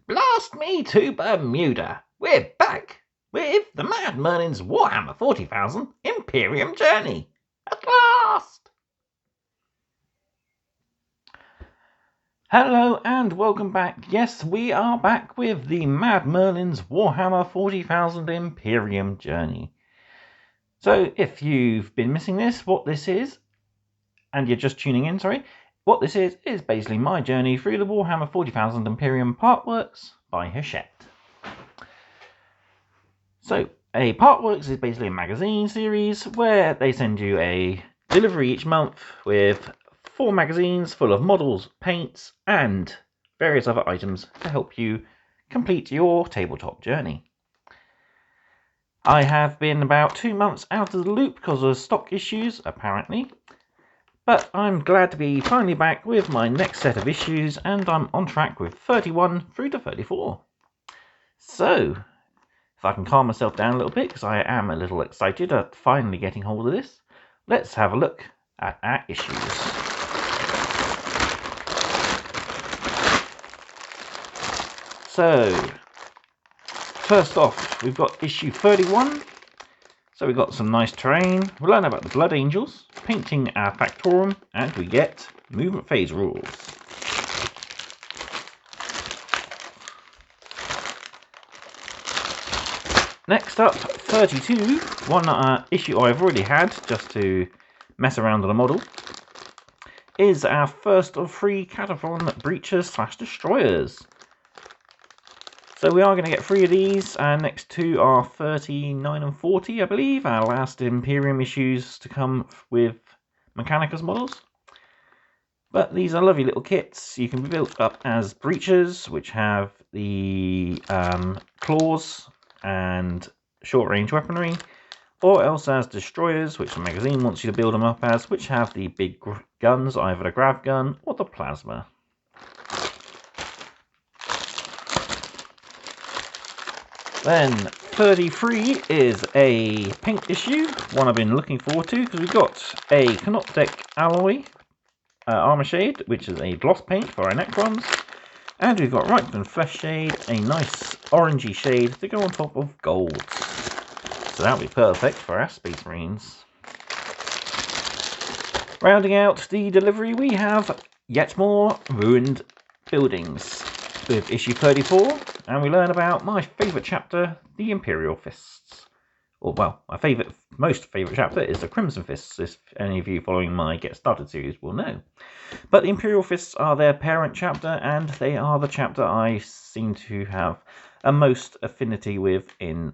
Blast me to Bermuda! We're back with the Mad Merlin's Warhammer 40,000 Imperium journey. At last! Hello and welcome back. Yes, we are back with the Mad Merlin's Warhammer 40,000 Imperium journey. So if you've been missing this, what this is, and you're just tuning in, what this is basically my journey through the Warhammer 40,000 Imperium Partworks by Hachette. So, a Partworks is basically a magazine series where they send you a delivery each month with 4 magazines full of models, paints, and various other items to help you complete your tabletop journey. I have been about 2 months out of the loop because of stock issues, apparently. But I'm glad to be finally back with my next set of issues, and I'm on track with 31 through to 34. So, if I can calm myself down a little bit, because I am a little excited at finally getting hold of this, let's have a look at our issues. So, first off, we've got issue 31. So we've got some nice terrain, we learn about the Blood Angels, painting our Factorum, and we get movement phase rules. Next up, 32, one issue I've already had just to mess around on a model, is our first of 3 Cataphron Breachers/Destroyers. So we are going to get 3 of these, and next 2 are 39 and 40, I believe, our last Imperium issues to come with Mechanicus models. But these are lovely little kits. You can be built up as Breachers, which have the claws and short-range weaponry, or else as Destroyers, which the magazine wants you to build them up as, which have the big guns, either the grav gun or the plasma. Then 33 is a paint issue, one I've been looking forward to, because we've got a Canoptek alloy Armour Shade, which is a gloss paint for our Necrons, and we've got Reichman Flesh Shade, a nice orangey shade to go on top of gold. So that'll be perfect for our Space Marines. Rounding out the delivery, we have yet more ruined buildings with issue 34. And we learn about my favourite chapter, the Imperial Fists. Or, well, my most favourite chapter is the Crimson Fists, if any of you following my Get Started series will know. But the Imperial Fists are their parent chapter, and they are the chapter I seem to have a most affinity with in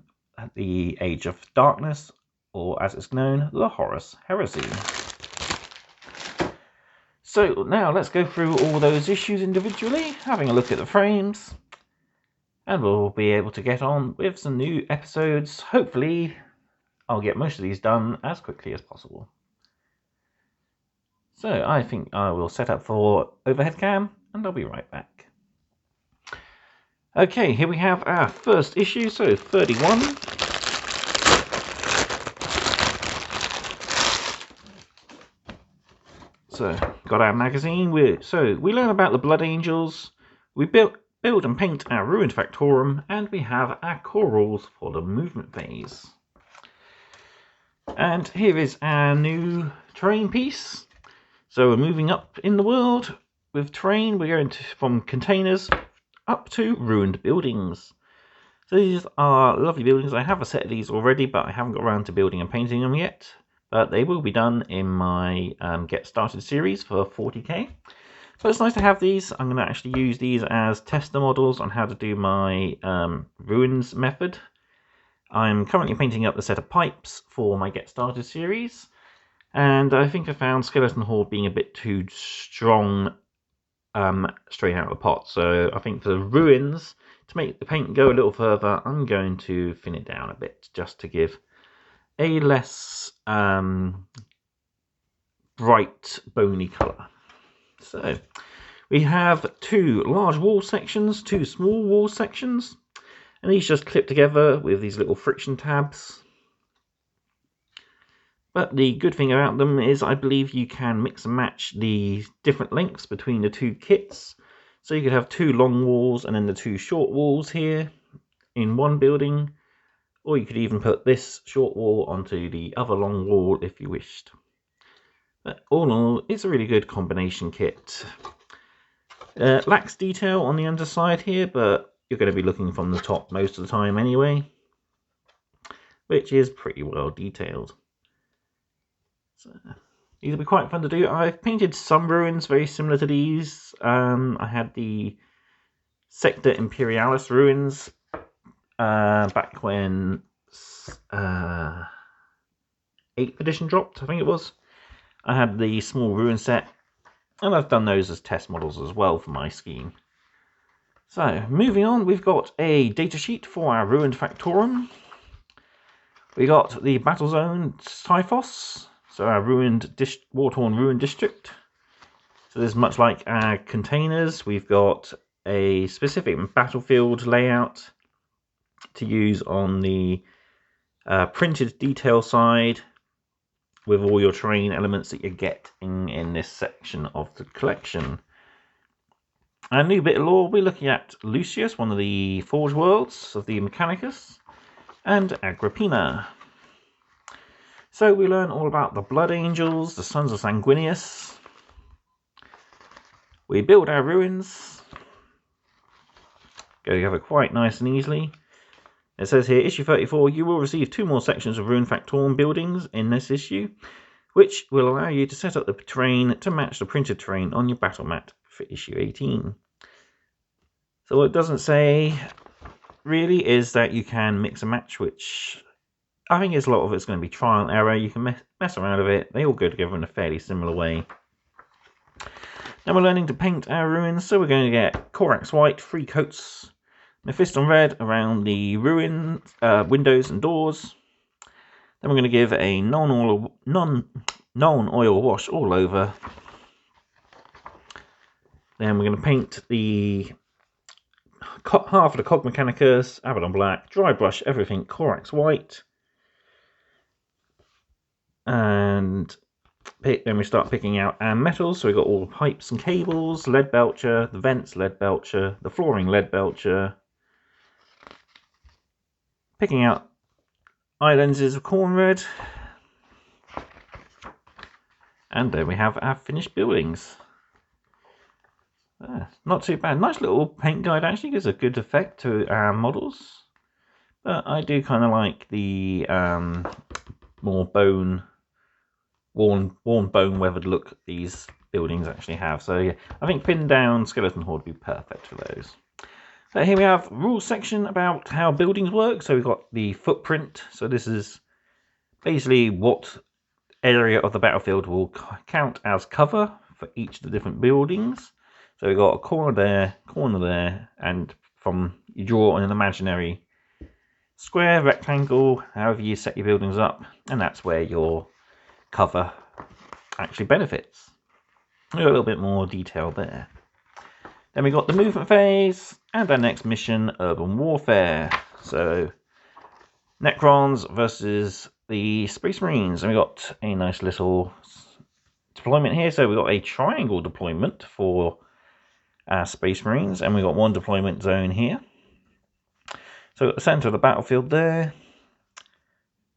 the Age of Darkness, or as it's known, the Horus Heresy. So now let's go through all those issues individually, having a look at the frames. And we'll be able to get on with some new episodes. Hopefully, I'll get most of these done as quickly as possible. So I think I will set up for overhead cam, and I'll be right back. Okay, here we have our first issue, so 31. So, got our magazine. We learn about the Blood Angels. We build and paint our ruined Factorum, and we have our core rules for the movement phase. And here is our new terrain piece. So we're moving up in the world with terrain. We're going from containers up to ruined buildings. So these are lovely buildings. I have a set of these already, but I haven't got around to building and painting them yet. But they will be done in my Get Started series for 40k. So it's nice to have these. I'm going to actually use these as tester models on how to do my ruins method. I'm currently painting up the set of pipes for my Get Started series. And I think I found Skeleton Horde being a bit too strong straight out of the pot. So I think for the ruins, to make the paint go a little further, I'm going to thin it down a bit just to give a less bright, bony colour. So we have 2 large wall sections, 2 small wall sections, and these just clip together with these little friction tabs. But the good thing about them is I believe you can mix and match the different lengths between the 2 kits. So you could have 2 long walls and then the 2 short walls here in one building, or you could even put this short wall onto the other long wall if you wished. But all in all, it's a really good combination kit. Lacks detail on the underside here, but you're going to be looking from the top most of the time anyway, which is pretty well detailed. So these will be quite fun to do. I've painted some ruins very similar to these. I had the Sector Imperialis ruins back when 8th edition dropped, I think it was. I had the small ruin set, and I've done those as test models as well for my scheme. So, moving on, we've got a datasheet for our ruined Factorum. We got the Battle Zone Typhos, so our war-torn ruined district. So this is much like our containers. We've got a specific battlefield layout to use on the printed detail side, with all your terrain elements that you get in this section of the collection. A new bit of lore, we're looking at Lucius, one of the Forge Worlds of the Mechanicus, and Agrippina. So we learn all about the Blood Angels, the Sons of Sanguinius. We build our ruins. Go together quite nice and easily. It says here, issue 34, you will receive 2 more sections of Ruined Factorum buildings in this issue, which will allow you to set up the terrain to match the printed terrain on your battle mat for issue 18. So what it doesn't say really is that you can mix and match, which I think is a lot of it's going to be trial and error. You can mess around with it. They all go together in a fairly similar way. Now we're learning to paint our ruins, so we're going to get Corax White, 3 coats, Mephiston Red around the ruin windows and doors. Then we're going to give a non-oil wash all over. Then we're going to paint the half of the Cog Mechanicus, Abaddon Black, dry brush everything Corax White. And then we start picking out our metals. So we've got all the pipes and cables, lead belcher, the vents, lead belcher, the flooring, lead belcher. Picking out eye lenses of corn red. And there we have our finished buildings. Not too bad. Nice little paint guide, actually gives a good effect to our models. But I do kind of like the more worn bone weathered look these buildings actually have. So yeah, I think pinned down skeleton horde would be perfect for those. So here we have rules section about how buildings work. So we've got the footprint. So this is basically what area of the battlefield will count as cover for each of the different buildings. So we've got a corner there, and you draw an imaginary square, rectangle, however you set your buildings up, and that's where your cover actually benefits. We've got a little bit more detail there. Then we got the movement phase, and our next mission, urban warfare. So Necrons versus the Space Marines, and we got a nice little deployment here. So we got a triangle deployment for our Space Marines, and we got 1 deployment zone here. So at the centre of the battlefield there,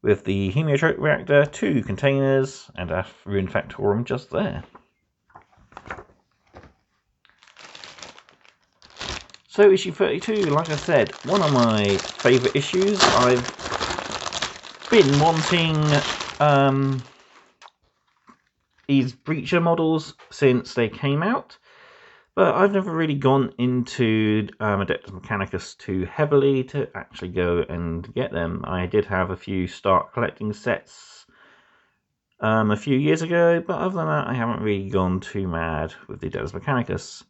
with the Heliotrope reactor, 2 containers, and our Ruined Factorum just there. So issue 32, like I said, one of my favourite issues. I've been wanting these Breacher models since they came out, but I've never really gone into Adeptus Mechanicus too heavily to actually go and get them. I did have a few start collecting sets a few years ago, but other than that I haven't really gone too mad with the Adeptus Mechanicus.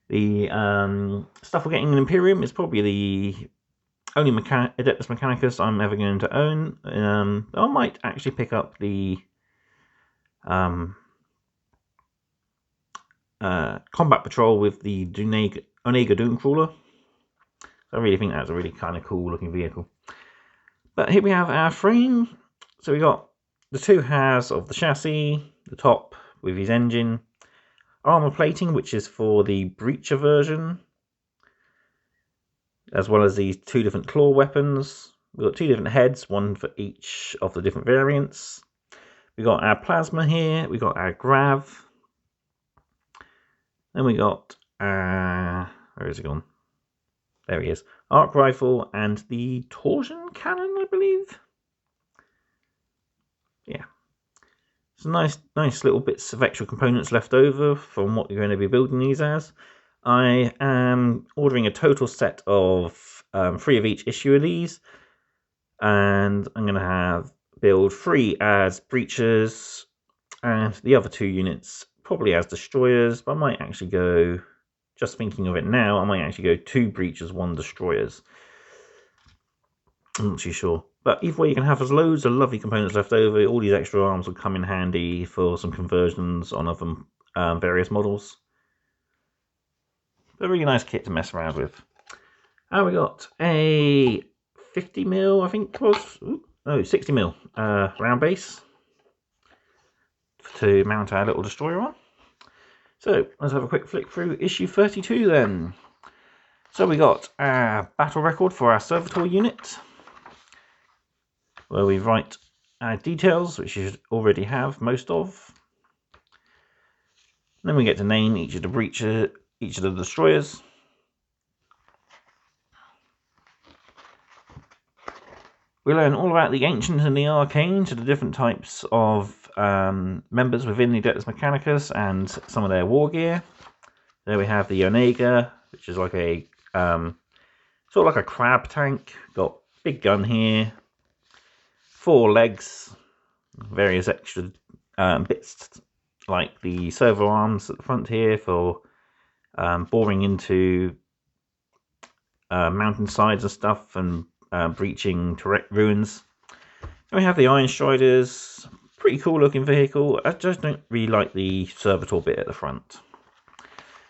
The stuff we're getting in Imperium is probably the only Adeptus Mechanicus I'm ever going to own. I might actually pick up the Combat Patrol with the Onega Doomcrawler. So I really think that's a really kind of cool looking vehicle. But here we have our frame. So we got the 2 halves of the chassis, the top with his engine. armor plating, which is for the Breacher version, as well as these 2 different claw weapons. We've got 2 different heads, one for each of the different variants. We've got our plasma here, we've got our grav. Then we got, where is he gone? There he is. Arc rifle and the torsion cannon, I believe. Yeah. Some nice little bits of extra components left over from what you're going to be building these as. I am ordering a total set of 3 of each issue of these. And I'm going to build 3 as breachers and the other 2 units probably as destroyers, but I might actually go, just thinking of it now, I might actually go 2 breachers, 1 destroyers. I'm not too sure. But either way, you can have loads of lovely components left over. All these extra arms will come in handy for some conversions on other various models. A really nice kit to mess around with. And we got a 50mm, I think it was. No, 60mm round base to mount our little destroyer on. So let's have a quick flick through issue 32 then. So we got our battle record for our servitor unit, where we write our details, which you should already have most of. And then we get to name each of the destroyers. We learn all about the ancient and the arcane, to the different types of members within the Adeptus Mechanicus and some of their war gear. There we have the Onega, which is like a sort of like a crab tank. Got big gun here, 4 legs, various extra bits like the servo arms at the front here for boring into mountainsides and stuff and breaching ruins. And we have the Iron Striders, pretty cool looking vehicle. I just don't really like the servitor bit at the front.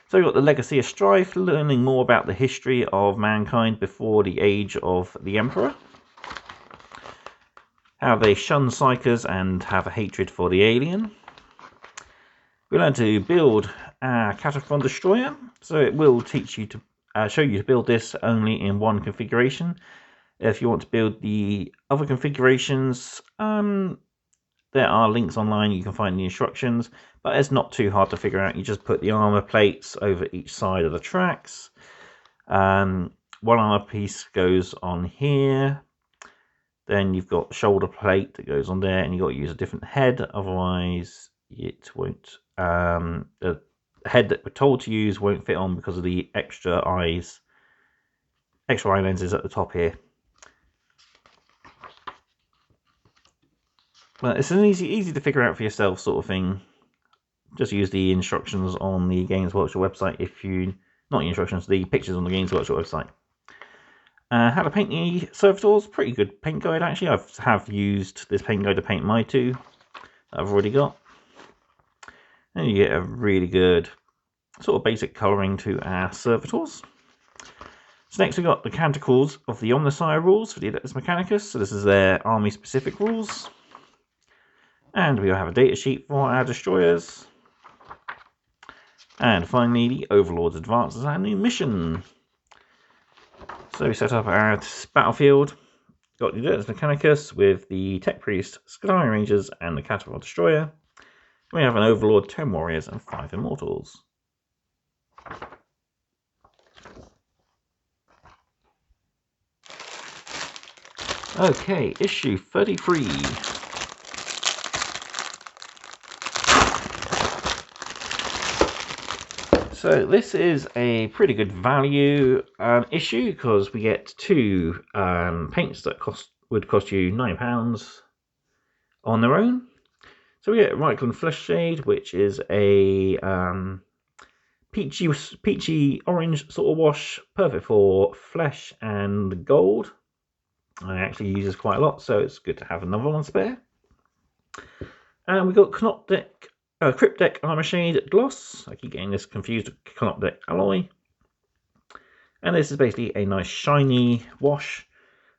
So we've got the Legacy of Strife, learning more about the history of mankind before the age of the Emperor. How they shun Psychers and have a hatred for the alien. We learn to build our Cataphron Destroyer, so it will teach you to show you to build this only in 1 configuration. If you want to build the other configurations, there are links online, you can find the instructions, but it's not too hard to figure out. You just put the armor plates over each side of the tracks. 1 armor piece goes on here, then you've got the shoulder plate that goes on there, and you've got to use a different head, otherwise it won't. The head that we're told to use won't fit on because of the extra eye lenses at the top here. But it's an easy to figure out for yourself sort of thing. Just use the instructions on the Games Workshop website not the instructions, the pictures on the Games Workshop website. How to paint the servitors, pretty good paint guide actually. I have used this paint guide to paint my 2 that I've already got. And you get a really good sort of basic colouring to our servitors. So next we've got the Canticles of the Omnissiah rules for the Adeptus Mechanicus. So this is their army specific rules. And we'll have a data sheet for our destroyers. And finally, the Overlord's Advance as our new mission. So we set up our battlefield. Got the Adeptus Mechanicus with the Tech Priest, Sky Rangers, and the Cataphron Destroyer. We have an Overlord, 10 Warriors, and 5 Immortals. Okay, issue 33. So this is a pretty good value issue because we get 2 paints that would cost you £9 on their own. So we get Reichland Flesh Shade, which is a peachy orange sort of wash, perfect for flesh and gold. I actually use this quite a lot, so it's good to have another one spare. And we got Cryptek Armour Shade Gloss. I keep getting this confused with Cryptek Alloy. And this is basically a nice shiny wash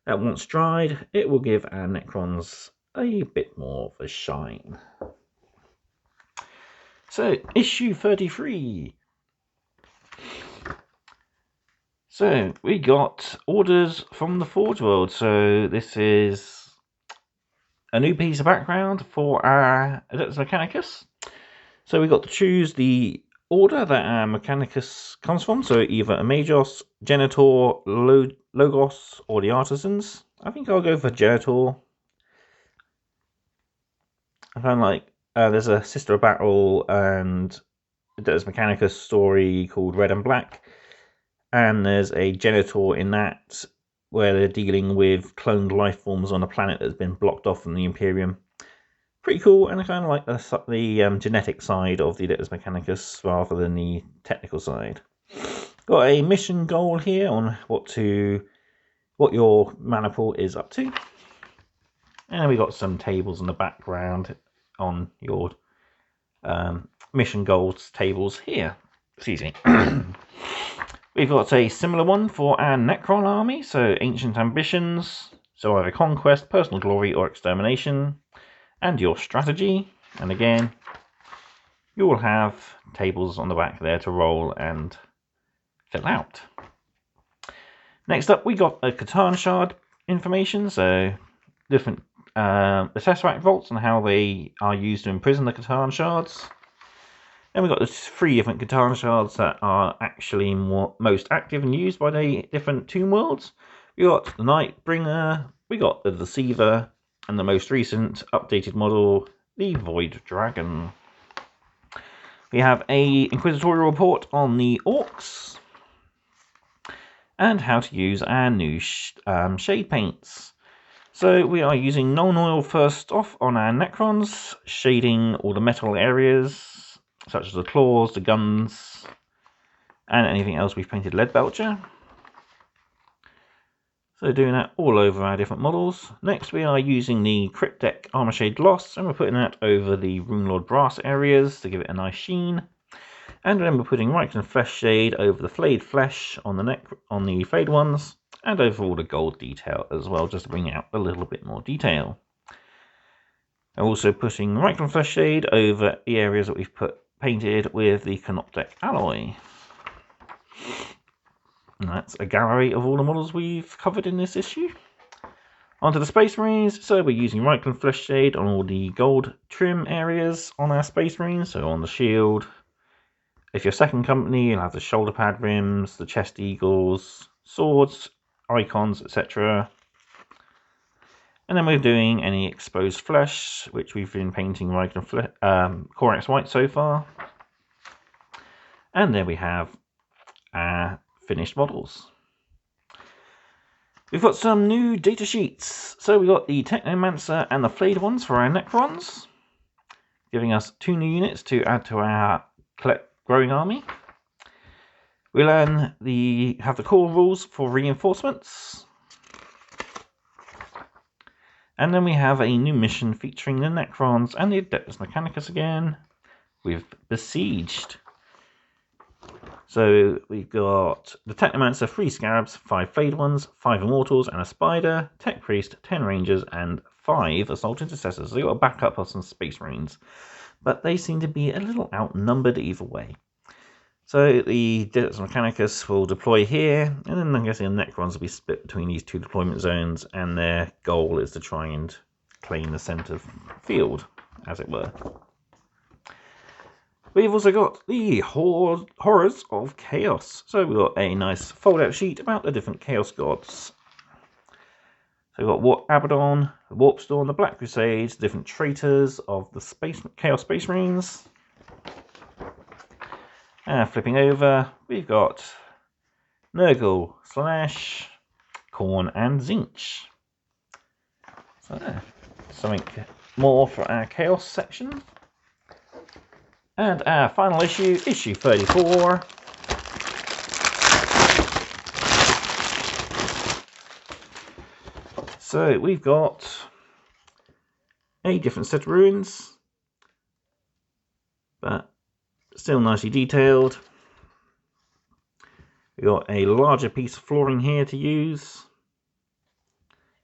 that once dried, it will give our Necrons a bit more of a shine. So, issue 33. So, we got orders from the Forge World. So, this is a new piece of background for our Adeptus Mechanicus. So, we got to choose the order that our Mechanicus comes from. So, either a Magos, Genitor, Logos, or the Artisans. I think I'll go for Genitor. I found like there's a Sister of Battle and Adeptus Mechanicus story called Red and Black. And there's a Genitor in that where they're dealing with cloned life forms on a planet that's been blocked off from the Imperium. Pretty cool, and I kind of like the genetic side of the Adeptus Mechanicus rather than the technical side. Got a mission goal here on what your mana pool is up to. And we got some tables in the background on your mission goals tables here. Excuse me. We've got a similar one for our Necron army, so Ancient Ambitions, so either Conquest, Personal Glory, or Extermination, and your strategy. And again, you will have tables on the back there to roll and fill out. Next up, we got a Catan Shard information, so different the Tesseract Vaults and how they are used to imprison the Catan Shards. Then we've got the 3 different Catan Shards that are actually most active and used by the different Tomb Worlds. We got the Nightbringer, we got the Deceiver, and the most recent updated model, the Void Dragon. We have a Inquisitorial report on the Orcs, and how to use our new shade paints. So we are using non-oil first off on our Necrons, shading all the metal areas, such as the claws, the guns, and anything else we've painted lead belcher. So doing that all over our different models. Next we are using the Cryptek Armour Shade Gloss, and we're putting that over the Runelord brass areas to give it a nice sheen. And then we're putting Reichland Flesh Shade over the flayed flesh on the flayed ones, and over all the gold detail as well, just to bring out a little bit more detail. I'm also putting Reichland Flesh Shade over the areas that we've painted with the Canoptek alloy. And that's a gallery of all the models we've covered in this issue. Onto the Space Marines, so we're using Reichland Flesh Shade on all the gold trim areas on our Space Marines, so on the shield. If you're second company, you'll have the shoulder pad rims, the chest eagles, swords, icons, etc. And then we're doing any exposed flesh, which we've been painting Corax White so far. And then we have our finished models. We've got some new data sheets. So we've got the Technomancer and the Flayed ones for our Necrons, giving us 2 new units to add to our growing army. We have the core rules for reinforcements. And then we have a new mission featuring the Necrons and the Adeptus Mechanicus again. We've Besieged. So we've got the Technomancer, 3 Scarabs, 5 Flayed ones, 5 Immortals and a Spider, Tech Priest, 10 Rangers and 5 Assault Intercessors. So you've got a backup of some Space Marines, but they seem to be a little outnumbered either way. So the Adeptus Mechanicus will deploy here, and then I'm guessing the Necrons will be split between these 2 deployment zones, and their goal is to try and claim the centre field, as it were. We've also got the Horrors of Chaos. So we've got a nice fold-out sheet about the different Chaos Gods. So we've got Abaddon, the Warpstorm, the Black Crusades, the different traitors of the Chaos Space Marines. Flipping over, we've got Nurgle, Slanesh, Khorne, and Tzeentch. So something more for our Chaos section. And our final issue, issue 34. So we've got a different set of runes, but still nicely detailed. We've got a larger piece of flooring here to use.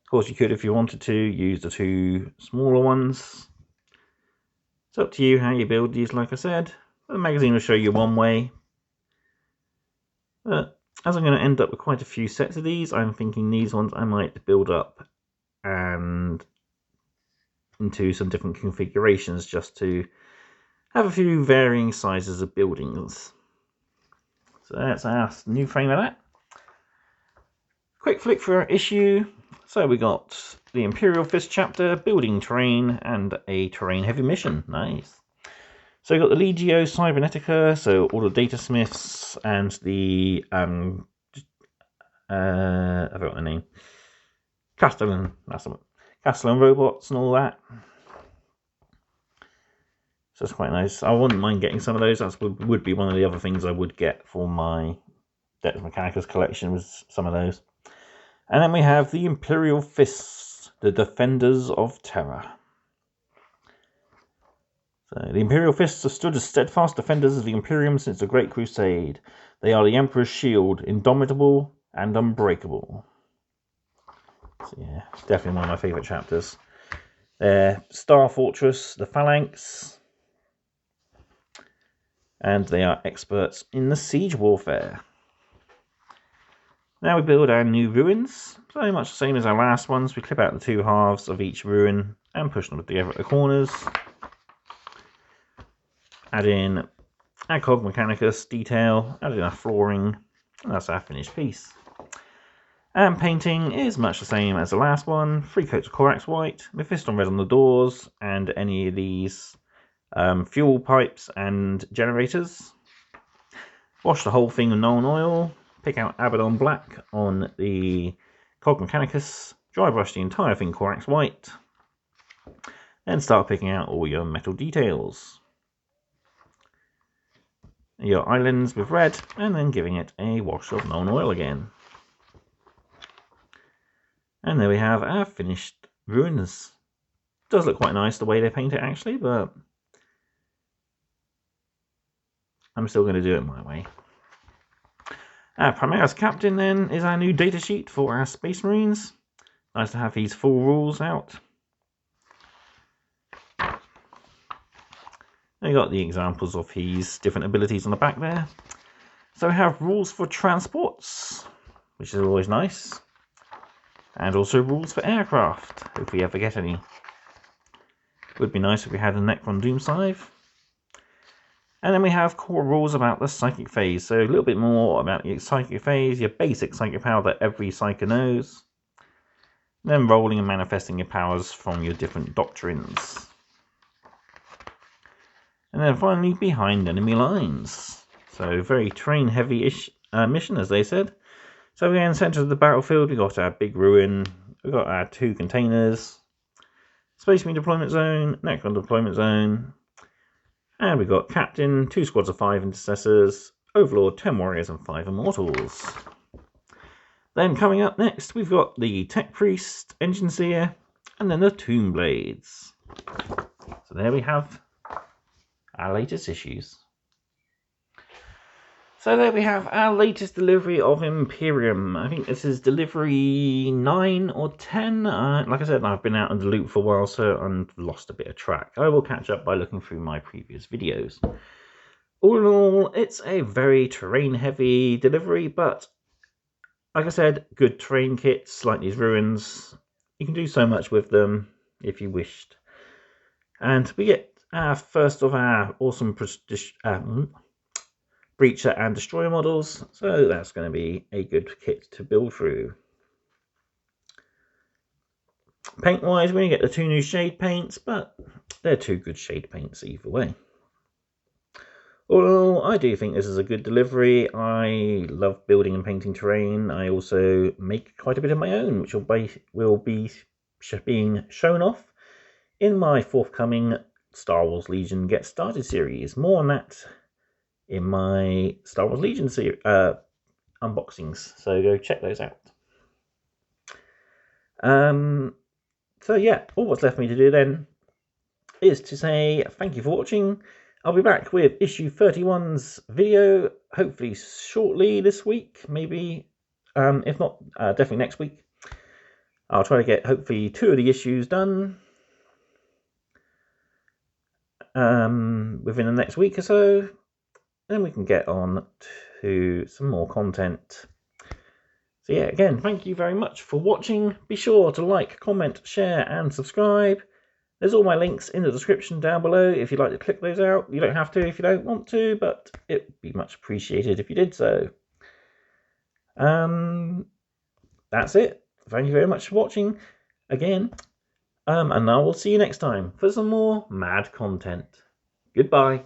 Of course, you could, if you wanted to, use the 2 smaller ones. It's up to you how you build these, like I said. The magazine will show you one way. But as I'm going to end up with quite a few sets of these, I'm thinking these ones I might build up and into some different configurations just to have a few varying sizes of buildings. So that's our new frame of that. Quick flick for our issue. So we got the Imperial Fist chapter, building terrain, and a terrain heavy mission. Nice. So we got the Legio Cybernetica, so all the data smiths and the I forgot the name. Castellan, that's the one. Castellan robots and all that. So that's quite nice. I wouldn't mind getting some of those. That would be one of the other things I would get for my Dex Mechanicus collection, was some of those. And then we have the Imperial Fists, the Defenders of Terror. So the Imperial Fists have stood as steadfast defenders of the Imperium since the Great Crusade. They are the Emperor's shield, indomitable and unbreakable. So yeah, definitely one of my favourite chapters. They're Star Fortress, the Phalanx, and they are experts in the siege warfare. Now we build our new ruins, very much the same as our last ones. We clip out the two halves of each ruin and push them together at the corners. Add in our Cog Mechanicus detail, add in our flooring, and that's our finished piece. And painting is much the same as the last one. 3 coats of Corax White, Mephiston Red on the doors, and any of these fuel pipes and generators. Wash the whole thing with Nuln Oil. Pick out Abaddon Black on the Cog Mechanicus. Dry brush the entire thing Corax White. Then start picking out all your metal details. Your islands with red, and then giving it a wash of Nuln Oil again. And there we have our finished ruins. Does look quite nice the way they paint it actually, but I'm still going to do it my way. Our Primaris Captain then is our new datasheet for our Space Marines. Nice to have these full rules out. We got the examples of his different abilities on the back there. So we have rules for transports, which is always nice. And also rules for aircraft, if we ever get any. Would be nice if we had a Necron Doomscythe. And then we have core rules about the psychic phase. So a little bit more about your psychic phase, your basic psychic power that every psyker knows. Then rolling and manifesting your powers from your different doctrines. And then finally, behind enemy lines. So very terrain heavy-ish mission, as they said. So we're in the centre of the battlefield. We've got our big ruin. We've got our 2 containers. Space Marine deployment zone, Necron deployment zone. And we've got Captain, 2 squads of 5 intercessors, Overlord, 10 warriors and 5 immortals. Then coming up next, we've got the Tech Priest, Engine Seer, and then the Tomb Blades. So there we have our latest issues. So there we have our latest delivery of Imperium. I think this is delivery 9 or 10. Like I said, I've been out in the loop for a while, so I've lost a bit of track. I will catch up by looking through my previous videos. All in all, it's a very terrain-heavy delivery, but like I said, good terrain kits like these ruins. You can do so much with them if you wished. And we get our first of our awesome Breacher and Destroyer models, so that's going to be a good kit to build through. Paint wise, we're going to get the 2 new shade paints, but they're 2 good shade paints either way. Although I do think this is a good delivery. I love building and painting terrain. I also make quite a bit of my own, which will be being shown off in my forthcoming Star Wars Legion Get Started series. More on that in my Star Wars Legion unboxings, so go check those out. So yeah, all what's left for me to do then is to say thank you for watching. I'll be back with issue 31's video, hopefully shortly this week, maybe, if not, definitely next week. I'll try to get hopefully 2 of the issues done. within the next week or so. Then we can get on to some more content. So yeah, again, thank you very much for watching. Be sure to like, comment, share, and subscribe. There's all my links in the description down below if you'd like to click those out. You don't have to if you don't want to, but it would be much appreciated if you did so. That's it. Thank you very much for watching again. And I will see you next time for some more mad content. Goodbye.